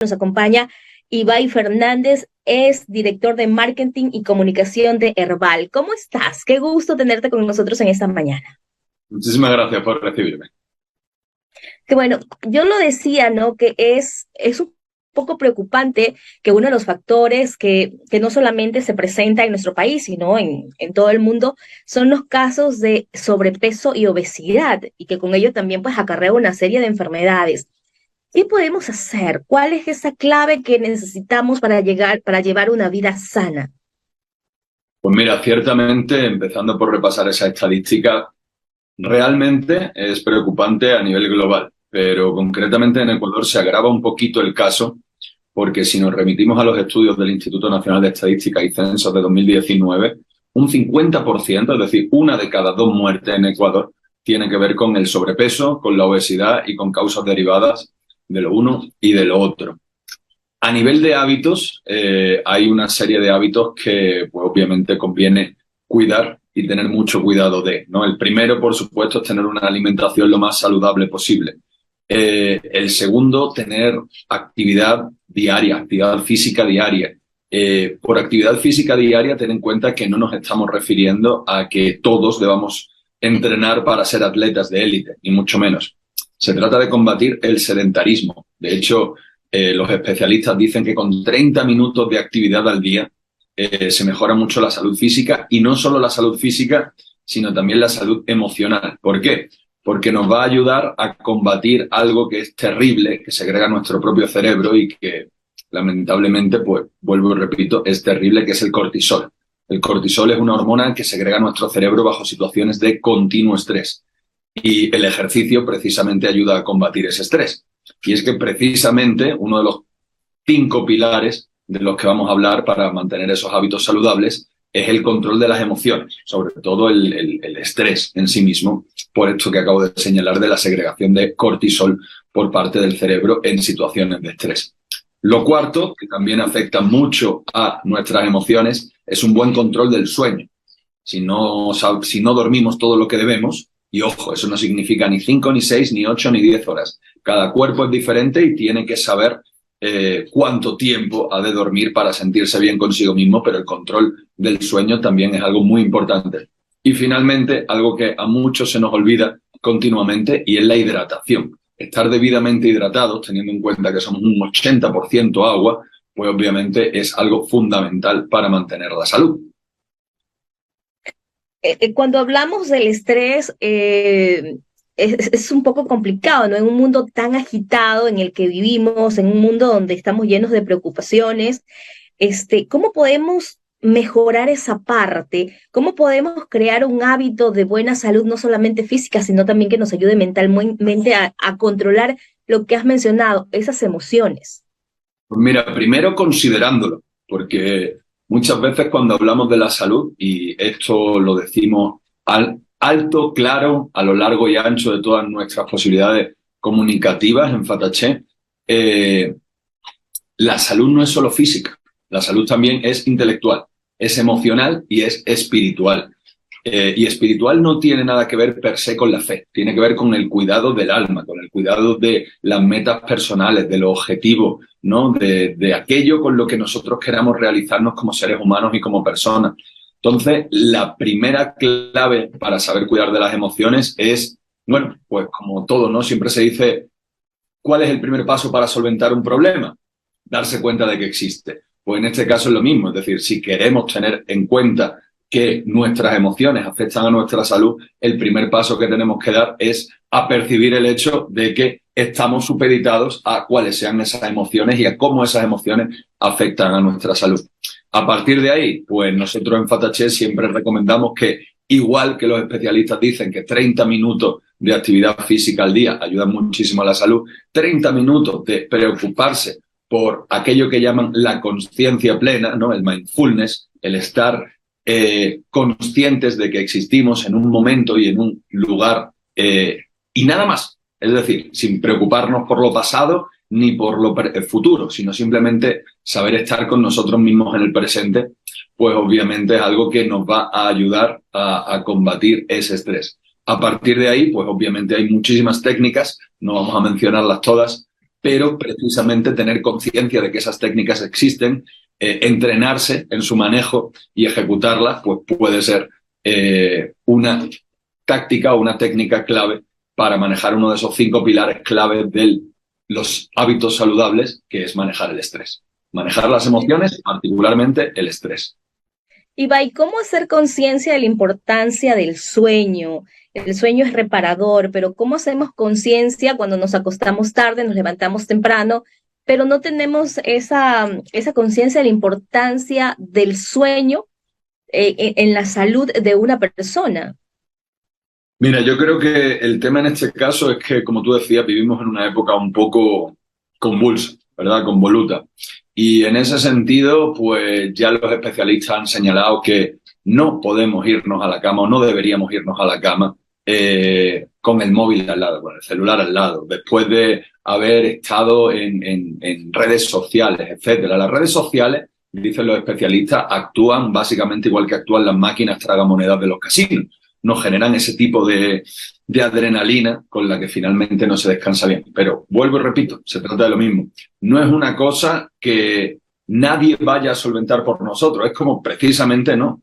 Nos acompaña Ibai Fernández, es director de marketing y comunicación de Herbal. ¿Cómo estás? Qué gusto tenerte con nosotros en esta mañana. Muchísimas gracias por recibirme. Que bueno, yo lo decía, ¿no? Que es un poco preocupante que uno de los factores que no solamente se presenta en nuestro país, sino en todo el mundo, son los casos de sobrepeso y obesidad, y que con ello también pues acarrea una serie de enfermedades. ¿Qué podemos hacer? ¿Cuál es esa clave que necesitamos para llevar una vida sana? Pues mira, ciertamente, empezando por repasar esa estadística, realmente es preocupante a nivel global, pero concretamente en Ecuador se agrava un poquito el caso, porque si nos remitimos a los estudios del Instituto Nacional de Estadística y Censos de 2019, un 50%, es decir, una de cada dos muertes en Ecuador, tiene que ver con el sobrepeso, con la obesidad y con causas derivadas de lo uno y de lo otro. A nivel de hábitos, hay una serie de hábitos que pues, obviamente conviene cuidar y tener mucho cuidado de, ¿no? El primero, por supuesto, es tener una alimentación lo más saludable posible. El segundo, tener actividad diaria, actividad física diaria. Por actividad física diaria, ten en cuenta que no nos estamos refiriendo a que todos debamos entrenar para ser atletas de élite, ni mucho menos. Se trata de combatir el sedentarismo. De hecho, los especialistas dicen que con 30 minutos de actividad al día se mejora mucho la salud física, y no solo la salud física, sino también la salud emocional. ¿Por qué? Porque nos va a ayudar a combatir algo que es terrible, que segrega nuestro propio cerebro y que lamentablemente, pues vuelvo y repito, es terrible, que es el cortisol. El cortisol es una hormona que segrega nuestro cerebro bajo situaciones de continuo estrés. Y el ejercicio precisamente ayuda a combatir ese estrés. Y es que precisamente uno de los 5 pilares de los que vamos a hablar para mantener esos hábitos saludables es el control de las emociones, sobre todo el estrés en sí mismo, por esto que acabo de señalar de la segregación de cortisol por parte del cerebro en situaciones de estrés. Lo cuarto, que también afecta mucho a nuestras emociones, es un buen control del sueño. Si no dormimos todo lo que debemos, y ojo, eso no significa ni 5, ni 6, ni 8, ni 10 horas. Cada cuerpo es diferente y tiene que saber cuánto tiempo ha de dormir para sentirse bien consigo mismo, pero el control del sueño también es algo muy importante. Y finalmente, algo que a muchos se nos olvida continuamente, y es la hidratación. Estar debidamente hidratados, teniendo en cuenta que somos un 80% agua, pues obviamente es algo fundamental para mantener la salud. Cuando hablamos del estrés, es un poco complicado, ¿no? En un mundo tan agitado en el que vivimos, en un mundo donde estamos llenos de preocupaciones, ¿cómo podemos mejorar esa parte? ¿Cómo podemos crear un hábito de buena salud, no solamente física, sino también que nos ayude mentalmente a controlar lo que has mencionado, esas emociones? Pues mira, primero considerándolo, porque muchas veces cuando hablamos de la salud, y esto lo decimos alto, claro, a lo largo y ancho de todas nuestras posibilidades comunicativas en Fataché, la salud no es solo física, la salud también es intelectual, es emocional y es espiritual. Y espiritual no tiene nada que ver per se con la fe, tiene que ver con el cuidado del alma, con el cuidado de las metas personales, de los objetivos, ¿no? De aquello con lo que nosotros queramos realizarnos como seres humanos y como personas. Entonces, la primera clave para saber cuidar de las emociones es, bueno, pues como todo, ¿no? Siempre se dice, ¿cuál es el primer paso para solventar un problema? Darse cuenta de que existe. Pues en este caso es lo mismo, es decir, si queremos tener en cuenta que nuestras emociones afectan a nuestra salud, el primer paso que tenemos que dar es apercibir el hecho de que estamos supeditados a cuáles sean esas emociones y a cómo esas emociones afectan a nuestra salud. A partir de ahí, pues nosotros en Fataché siempre recomendamos que, igual que los especialistas dicen que 30 minutos de actividad física al día ayudan muchísimo a la salud, 30 minutos de preocuparse por aquello que llaman la consciencia plena, ¿no? El mindfulness, el estar conscientes de que existimos en un momento y en un lugar y nada más. Es decir, sin preocuparnos por lo pasado ni por lo futuro, sino simplemente saber estar con nosotros mismos en el presente, pues obviamente es algo que nos va a ayudar a combatir ese estrés. A partir de ahí, pues obviamente hay muchísimas técnicas, no vamos a mencionarlas todas, pero precisamente tener conciencia de que esas técnicas existen, entrenarse en su manejo y ejecutarlas, pues puede ser una táctica o una técnica clave para manejar uno de esos 5 pilares clave de los hábitos saludables, que es manejar el estrés. Manejar las emociones, particularmente el estrés. ¿Y cómo hacer conciencia de la importancia del sueño? El sueño es reparador, pero ¿cómo hacemos conciencia cuando nos acostamos tarde, nos levantamos temprano, pero no tenemos esa conciencia de la importancia del sueño en la salud de una persona? Mira, yo creo que el tema en este caso es que, como tú decías, vivimos en una época un poco convulsa, ¿verdad? Convoluta. Y en ese sentido, pues ya los especialistas han señalado que no podemos irnos a la cama o no deberíamos irnos a la cama con el móvil al lado, con el celular al lado, después de haber estado en redes sociales, etcétera. Las redes sociales, dicen los especialistas, actúan básicamente igual que actúan las máquinas tragamonedas de los casinos. Nos generan ese tipo de adrenalina con la que finalmente no se descansa bien. Pero vuelvo y repito, se trata de lo mismo. No es una cosa que nadie vaya a solventar por nosotros. Es como precisamente, ¿no?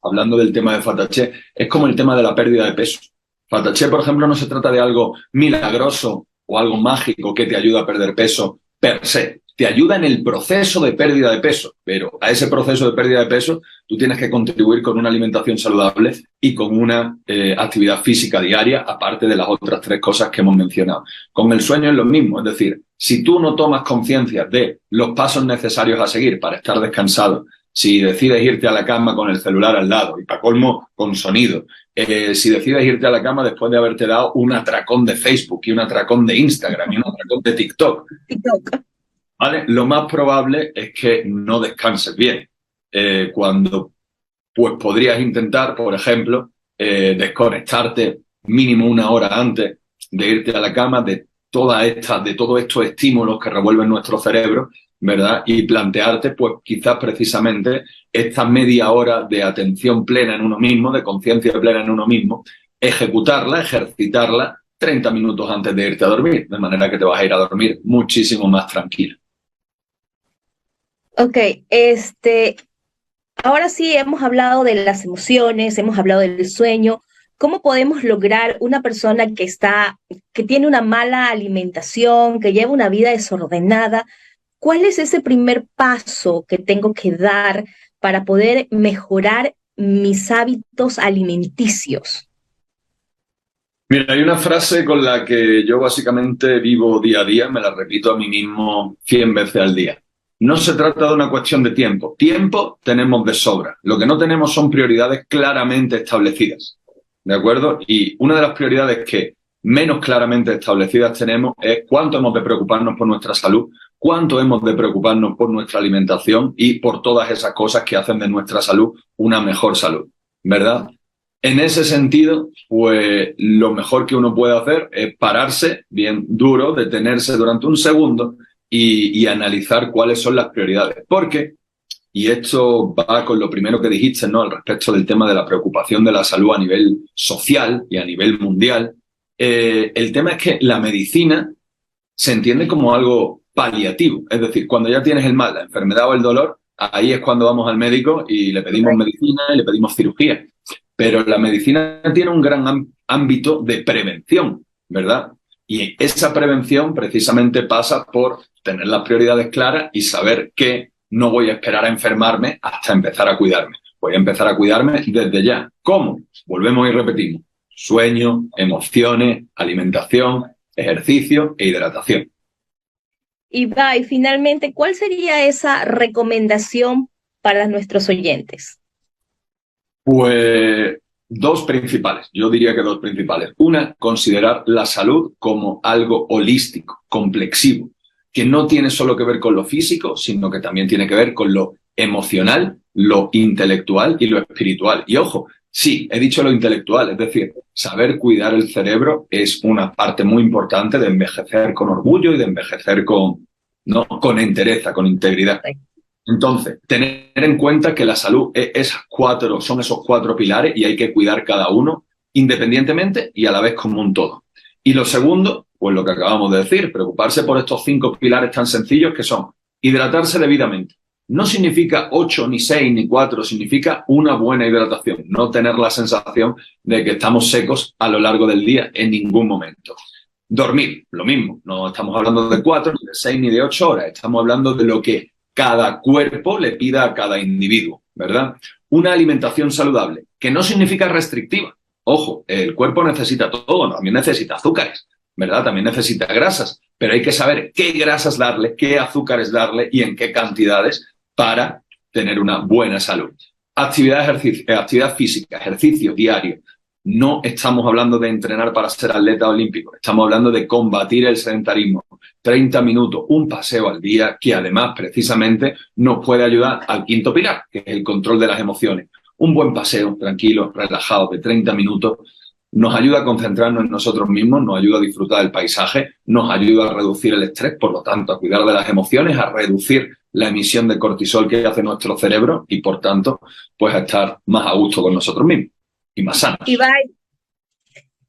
Hablando del tema de Fataché, es como el tema de la pérdida de peso. Fataché, por ejemplo, no se trata de algo milagroso o algo mágico que te ayuda a perder peso per se. Te ayuda en el proceso de pérdida de peso, pero a ese proceso de pérdida de peso tú tienes que contribuir con una alimentación saludable y con una actividad física diaria, aparte de las otras 3 cosas que hemos mencionado. Con el sueño es lo mismo, es decir, si tú no tomas conciencia de los pasos necesarios a seguir para estar descansado, si decides irte a la cama con el celular al lado y para colmo con sonido, si decides irte a la cama después de haberte dado un atracón de Facebook y un atracón de Instagram y un atracón de TikTok, ¿vale? Lo más probable es que no descanses bien. Cuando pues podrías intentar, por ejemplo, desconectarte mínimo 1 hora antes de irte a la cama de todos estos estímulos que revuelven nuestro cerebro, ¿verdad? Y plantearte, pues quizás precisamente esta media hora de atención plena en uno mismo, de conciencia plena en uno mismo, ejecutarla, ejercitarla 30 minutos antes de irte a dormir, de manera que te vas a ir a dormir muchísimo más tranquilo. Ok, ahora sí hemos hablado de las emociones, hemos hablado del sueño. ¿Cómo podemos lograr una persona que tiene una mala alimentación, que lleva una vida desordenada? ¿Cuál es ese primer paso que tengo que dar para poder mejorar mis hábitos alimenticios? Mira, hay una frase con la que yo básicamente vivo día a día, me la repito a mí mismo 100 veces al día. No se trata de una cuestión de tiempo. Tiempo tenemos de sobra. Lo que no tenemos son prioridades claramente establecidas. ¿De acuerdo? Y una de las prioridades que menos claramente establecidas tenemos es cuánto hemos de preocuparnos por nuestra salud, cuánto hemos de preocuparnos por nuestra alimentación y por todas esas cosas que hacen de nuestra salud una mejor salud, ¿verdad? En ese sentido, pues lo mejor que uno puede hacer es pararse bien duro, detenerse durante un segundo y analizar cuáles son las prioridades. Porque, y esto va con lo primero que dijiste, ¿no? Al respecto del tema de la preocupación de la salud a nivel social y a nivel mundial, el tema es que la medicina se entiende como algo paliativo. Es decir, cuando ya tienes el mal, la enfermedad o el dolor, ahí es cuando vamos al médico y le pedimos medicina y le pedimos cirugía. Pero la medicina tiene un gran ámbito de prevención, ¿verdad? Y esa prevención precisamente pasa por tener las prioridades claras y saber que no voy a esperar a enfermarme hasta empezar a cuidarme. Voy a empezar a cuidarme desde ya. ¿Cómo? Volvemos y repetimos. Sueño, emociones, alimentación, ejercicio e hidratación. Y finalmente, ¿cuál sería esa recomendación para nuestros oyentes? Pues 2 principales, yo diría que 2 principales. Una, considerar la salud como algo holístico, complexivo, que no tiene solo que ver con lo físico, sino que también tiene que ver con lo emocional, lo intelectual y lo espiritual. Y ojo, sí, he dicho lo intelectual, es decir, saber cuidar el cerebro es una parte muy importante de envejecer con orgullo y de envejecer con entereza, con integridad. Entonces, tener en cuenta que la salud son esos 4 pilares y hay que cuidar cada uno independientemente y a la vez como un todo. Y lo segundo, pues lo que acabamos de decir, preocuparse por estos 5 pilares tan sencillos que son hidratarse debidamente. No significa 8, ni 6, ni 4, significa una buena hidratación, no tener la sensación de que estamos secos a lo largo del día en ningún momento. Dormir, lo mismo, no estamos hablando de 4, ni de 6, ni de 8 horas, estamos hablando de lo que cada cuerpo le pida a cada individuo, ¿verdad? Una alimentación saludable, que no significa restrictiva. Ojo, el cuerpo necesita todo, también necesita azúcares, ¿verdad? También necesita grasas, pero hay que saber qué grasas darle, qué azúcares darle y en qué cantidades para tener una buena salud. Actividad física, ejercicio diario. No estamos hablando de entrenar para ser atleta olímpico, estamos hablando de combatir el sedentarismo. 30 minutos, un paseo al día, que además precisamente nos puede ayudar al quinto pilar, que es el control de las emociones. Un buen paseo, tranquilo, relajado, de 30 minutos, nos ayuda a concentrarnos en nosotros mismos, nos ayuda a disfrutar del paisaje, nos ayuda a reducir el estrés, por lo tanto, a cuidar de las emociones, a reducir la emisión de cortisol que hace nuestro cerebro y, por tanto, pues a estar más a gusto con nosotros mismos y más sanos.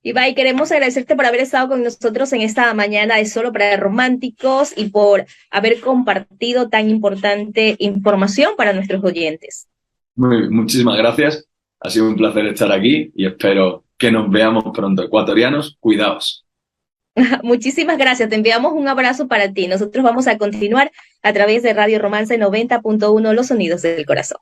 Ibai, queremos agradecerte por haber estado con nosotros en esta mañana de Solo para Románticos y por haber compartido tan importante información para nuestros oyentes. Muchísimas gracias. Ha sido un placer estar aquí y espero que nos veamos pronto. Ecuatorianos, cuidaos. Muchísimas gracias. Te enviamos un abrazo para ti. Nosotros vamos a continuar a través de Radio Romance 90.1, Los Sonidos del Corazón.